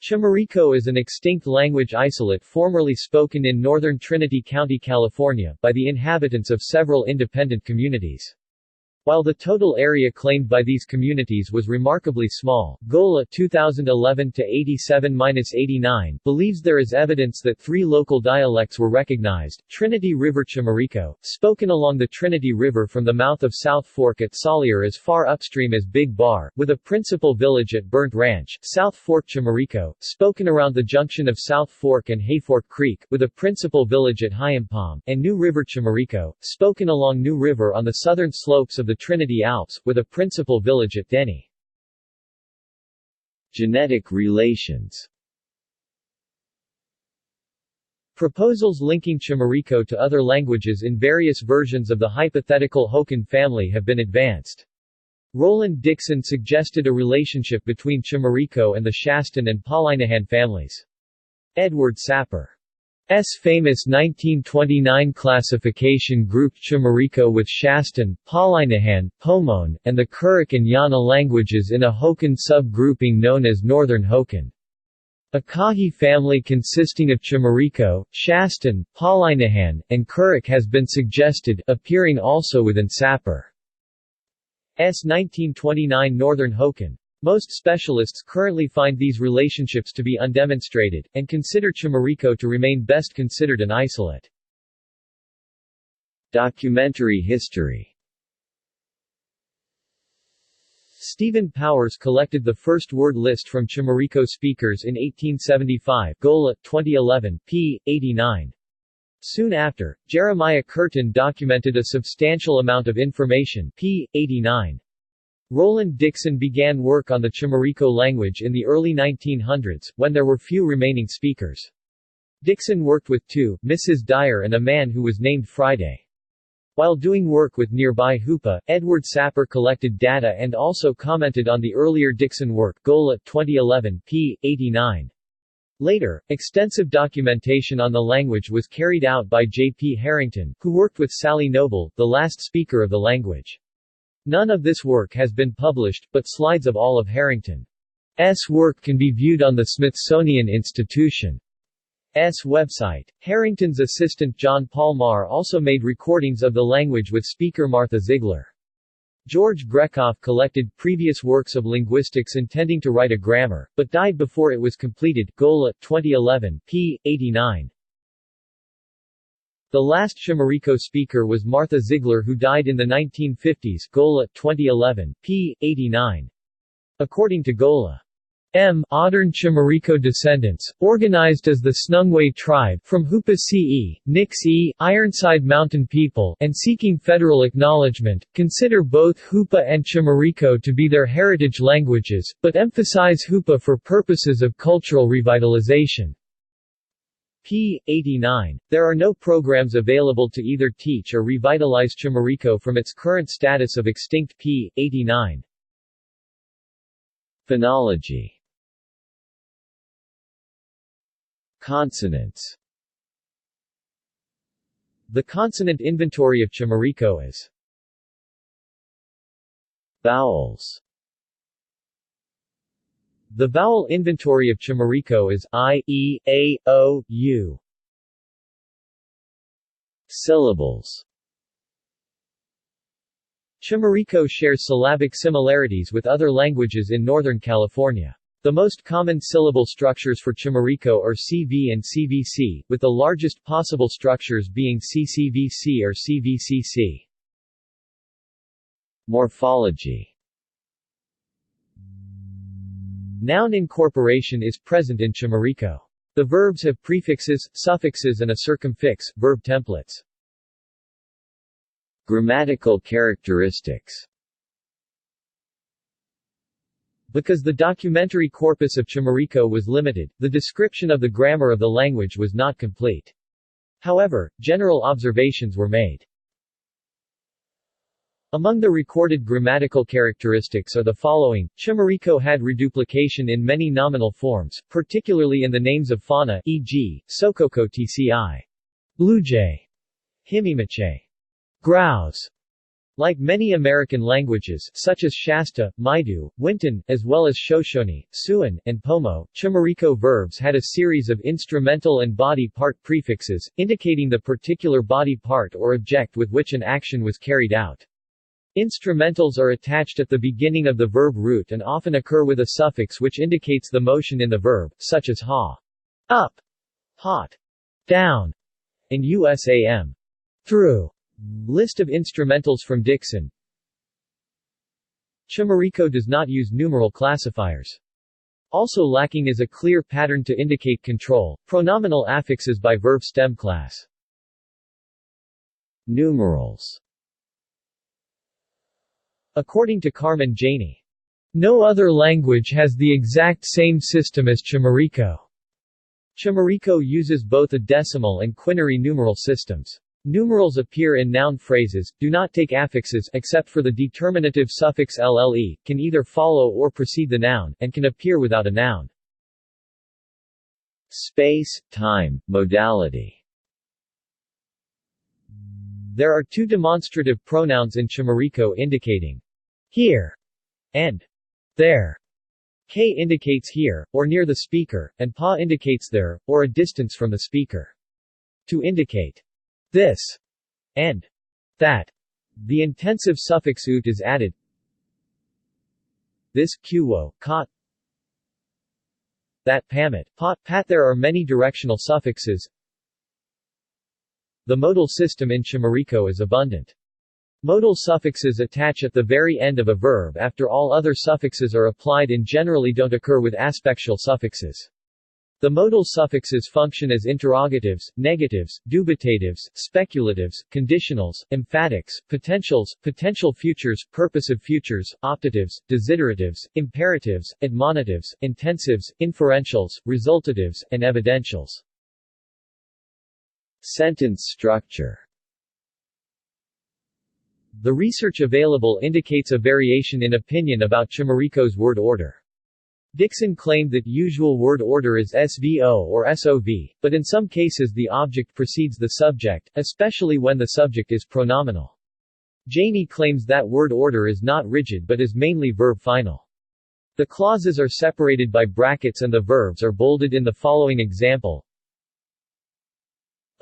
Chimariko is an extinct language isolate formerly spoken in northern Trinity County, California, by the inhabitants of several independent communities. While the total area claimed by these communities was remarkably small, Gola 2011-87-89 believes there is evidence that 3 local dialects were recognized: Trinity River Chimariko, spoken along the Trinity River from the mouth of South Fork at Salyer as far upstream as Big Bar, with a principal village at Burnt Ranch; South Fork Chimariko, spoken around the junction of South Fork and Hayfork Creek, with a principal village at Hyampom; and New River Chimariko, spoken along New River on the southern slopes of the Trinity Alps, with a principal village at Denny. Genetic relations. Proposals linking Chimariko to other languages in various versions of the hypothetical Hokan family have been advanced. Roland Dixon suggested a relationship between Chimariko and the Shastan and Paulinahan families. Edward Sapper's famous 1929 classification grouped Chimariko with Shastan, Paulinahan, Pomone, and the Kurik and Yana languages in a Hokan subgrouping known as Northern Hokan. A Kahi family consisting of Chimariko, Shastan, Paulinahan, and Kurik has been suggested, appearing also within Sapper's 1929 Northern Hokan. Most specialists currently find these relationships to be undemonstrated, and consider Chimariko to remain best considered an isolate. Documentary history. Stephen Powers collected the first word list from Chimariko speakers in 1875, Gola, 2011, p. 89. Soon after, Jeremiah Curtin documented a substantial amount of information, p. 89. Roland Dixon began work on the Chimariko language in the early 1900s, when there were few remaining speakers. Dixon worked with 2, Mrs. Dyer and a man who was named Friday. While doing work with nearby Hoopa, Edward Sapper collected data and also commented on the earlier Dixon work, Gola, 2011, p. 89. Later, extensive documentation on the language was carried out by J. P. Harrington, who worked with Sally Noble, the last speaker of the language. None of this work has been published, but slides of all of Harrington's work can be viewed on the Smithsonian Institution's website. Harrington's assistant John Paul Marr also made recordings of the language with speaker Martha Ziegler. George Grekoff collected previous works of linguistics intending to write a grammar, but died before it was completed. Gola, 2011, p. 89. The last Chimariko speaker was Martha Ziegler, who died in the 1950s. Gola, 2011, p. 89. According to Gola, modern Chimariko descendants, organized as the Snungwe tribe from Hoopa Ce, Nix-E, Ironside Mountain people, and seeking federal acknowledgement, consider both Hoopa and Chimariko to be their heritage languages, but emphasize Hoopa for purposes of cultural revitalization. p. 89. There are no programs available to either teach or revitalize Chimariko from its current status of extinct. p. 89. Phonology. Consonants. The consonant inventory of Chimariko is: Vowels. The vowel inventory of Chimariko is I, E, A, O, U. Syllables. Chimariko shares syllabic similarities with other languages in Northern California. The most common syllable structures for Chimariko are CV and CVC, with the largest possible structures being CCVC or CVCC. Morphology. Noun incorporation is present in Chimariko. The verbs have prefixes, suffixes and a circumfix, verb templates. Grammatical characteristics. Because the documentary corpus of Chimariko was limited, the description of the grammar of the language was not complete. However, general observations were made. Among the recorded grammatical characteristics are the following: Chimariko had reduplication in many nominal forms, particularly in the names of fauna, e.g., Sokoko Tci. Bluejay, Himimache, grouse, Like many American languages, such as Shasta, Maidu, Winton, as well as Shoshone, Siouan, and Pomo, Chimariko verbs had a series of instrumental and body part prefixes, indicating the particular body part or object with which an action was carried out. Instrumentals are attached at the beginning of the verb root and often occur with a suffix which indicates the motion in the verb, such as ha, up, hot, down, and usam, through. List of instrumentals from Dixon. Chimariko does not use numeral classifiers. Also lacking is a clear pattern to indicate control, pronominal affixes by verb stem class. Numerals. According to Carmen Janey, no other language has the exact same system as Chimariko. Chimariko uses both a decimal and quinary numeral systems. Numerals appear in noun phrases, do not take affixes except for the determinative suffix lle, can either follow or precede the noun, and can appear without a noun. Space, time, modality. There are two demonstrative pronouns in Chimariko indicating here and there. K indicates here, or near the speaker, and pa indicates there, or a distance from the speaker. To indicate this and that, the intensive suffix ut is added. This, qwo, kot. That, pamit, pot, pat. There are many directional suffixes. The modal system in Chimariko is abundant. Modal suffixes attach at the very end of a verb after all other suffixes are applied and generally don't occur with aspectual suffixes. The modal suffixes function as interrogatives, negatives, dubitatives, speculatives, conditionals, emphatics, potentials, potential futures, purposive futures, optatives, desideratives, imperatives, admonitives, intensives, inferentials, resultatives, and evidentials. Sentence structure. The research available indicates a variation in opinion about Chimariko's word order. Dixon claimed that usual word order is SVO or SOV, but in some cases the object precedes the subject, especially when the subject is pronominal. Janey claims that word order is not rigid but is mainly verb final. The clauses are separated by brackets and the verbs are bolded in the following example.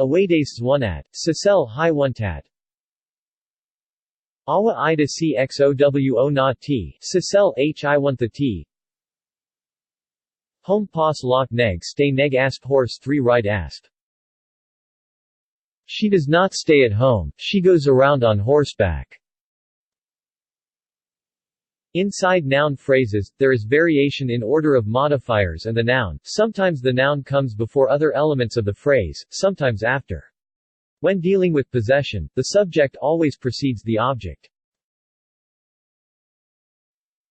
Awades zwanat, sisel hi wontat. Awa ida cxowo na t, sisel hi wonta t. Home pas lock neg stay neg asp horse 3 right asp. She does not stay at home, she goes around on horseback. Inside noun phrases, there is variation in order of modifiers and the noun. Sometimes the noun comes before other elements of the phrase, sometimes after. When dealing with possession, the subject always precedes the object.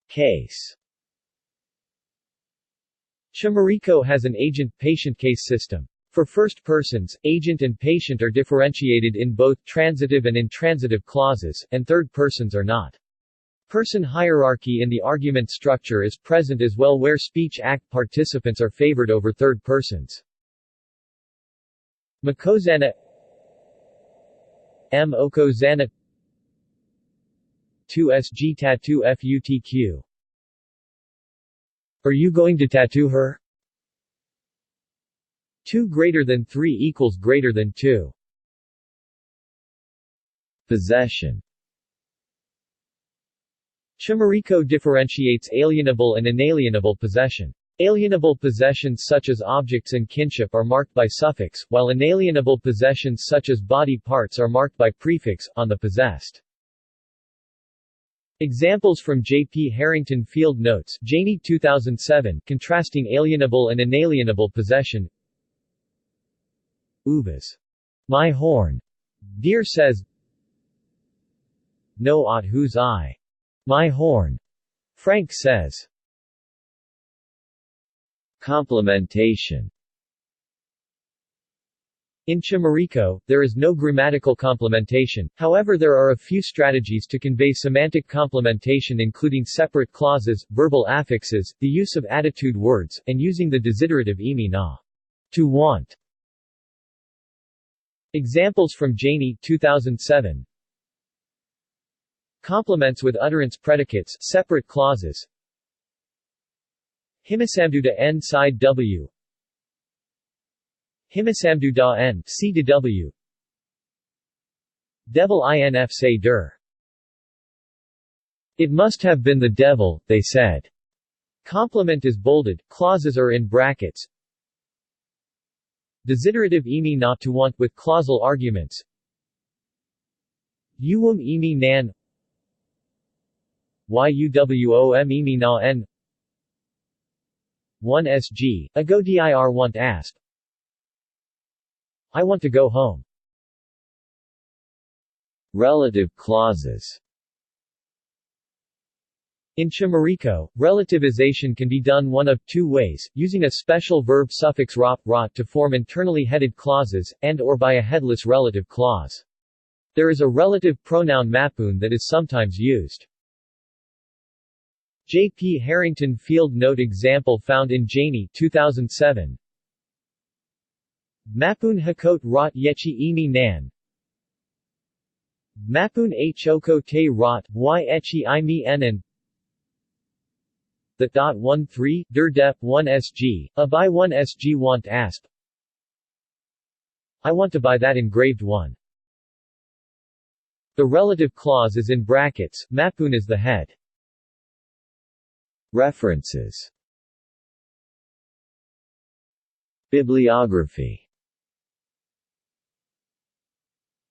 Case. Chimariko has an agent-patient case system. For first persons, agent and patient are differentiated in both transitive and intransitive clauses, and third persons are not. Person hierarchy in the argument structure is present as well where speech act participants are favored over third persons. Makozana M. Okozana 2sg tattoo futq. Are you going to tattoo her? 2 greater than 3 equals greater than 2. Possession. Chimariko differentiates alienable and inalienable possession. Alienable possessions such as objects and kinship are marked by suffix, while inalienable possessions such as body parts are marked by prefix, on the possessed. Examples from J. P. Harrington Field Notes, Janey 2007, contrasting alienable and inalienable possession. Ubas. My horn. Deer says. No ought whose eye. My horn. Frank says. Complementation. In Chimariko, there is no grammatical complementation, however there are a few strategies to convey semantic complementation including separate clauses, verbal affixes, the use of attitude words, and using the desiderative imi na. To want. Examples from Janey 2007. Complements with utterance predicates, separate clauses. Himisamdu da n side w. Himisamdu da n c to w. Devil inf say der. It must have been the devil, they said. Complement is bolded, clauses are in brackets. Desiderative emi not to want with clausal arguments. Uwum emi nan. Yuwom emi na n. 1 sg, ago dir want asp. I want to go home. Relative clauses. In Chimariko, relativization can be done one of two ways, using a special verb suffix rot to form internally headed clauses, and or by a headless relative clause. There is a relative pronoun mapun that is sometimes used. J. P. Harrington Field Note example found in Janey 2007. Mapun hakot rot yechi imi nan. Mapun hoko te rot, y echi imi enen. The. 13, der dep 1 sg, a by 1 sg want asp. I want to buy that engraved one. The relative clause is in brackets, mapun is the head. References. Bibliography.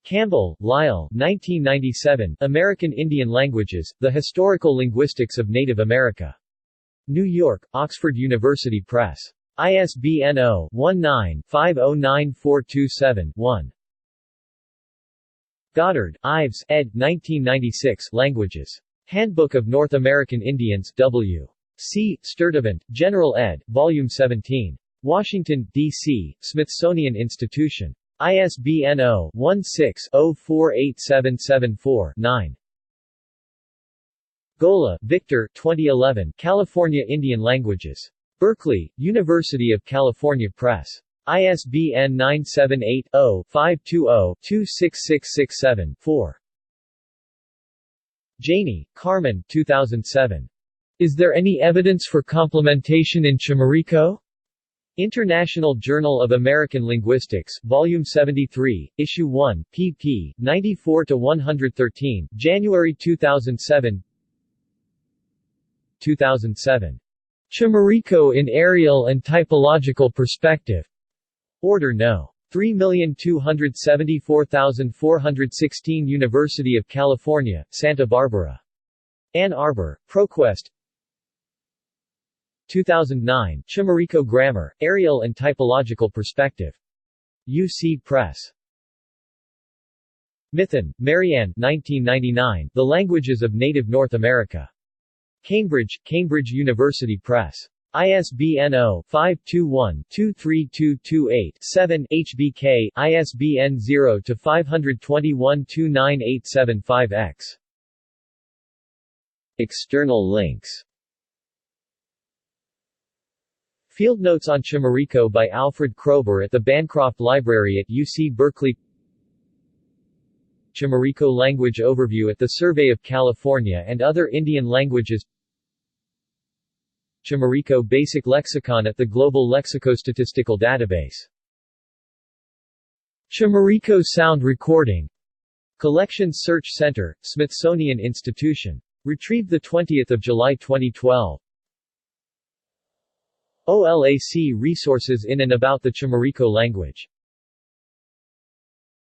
Campbell, Lyle, 1997, American Indian Languages, The Historical Linguistics of Native America. New York, Oxford University Press. ISBN 0-19-509427-1. Goddard, Ives, ed. 1996, Languages. Handbook of North American Indians, W. C. Sturtevant, General ed., Volume 17. Washington, D.C., Smithsonian Institution. ISBN 0-16-048774-9. Gola, Victor, 2011, California Indian Languages. Berkeley, University of California Press. ISBN 978-0-520-26667-4. Janey, Carmen, 2007. Is there any evidence for complementation in Chimariko? International Journal of American Linguistics, Volume 73, Issue 1, pp. 94-113, January 2007. 2007. Chimariko in Areal and Typological Perspective. Order No. 3274416 University of California, Santa Barbara. Ann Arbor, ProQuest. 2009, Chimariko Grammar, Areal and Typological Perspective. UC Press. Mithun, Marianne, 1999, The Languages of Native North America. Cambridge, Cambridge University Press. ISBN 0-521-23228-7 HBK, ISBN 0-521-29875-X. External links. Field Notes on Chimariko by Alfred Kroeber at the Bancroft Library at UC Berkeley. Chimariko Language Overview at the Survey of California and Other Indian Languages. Chimariko Basic Lexicon at the Global Lexicostatistical Database. Chimariko Sound Recording Collections Search Center, Smithsonian Institution. Retrieved 20 July 2012. OLAC Resources in and about the Chimariko language.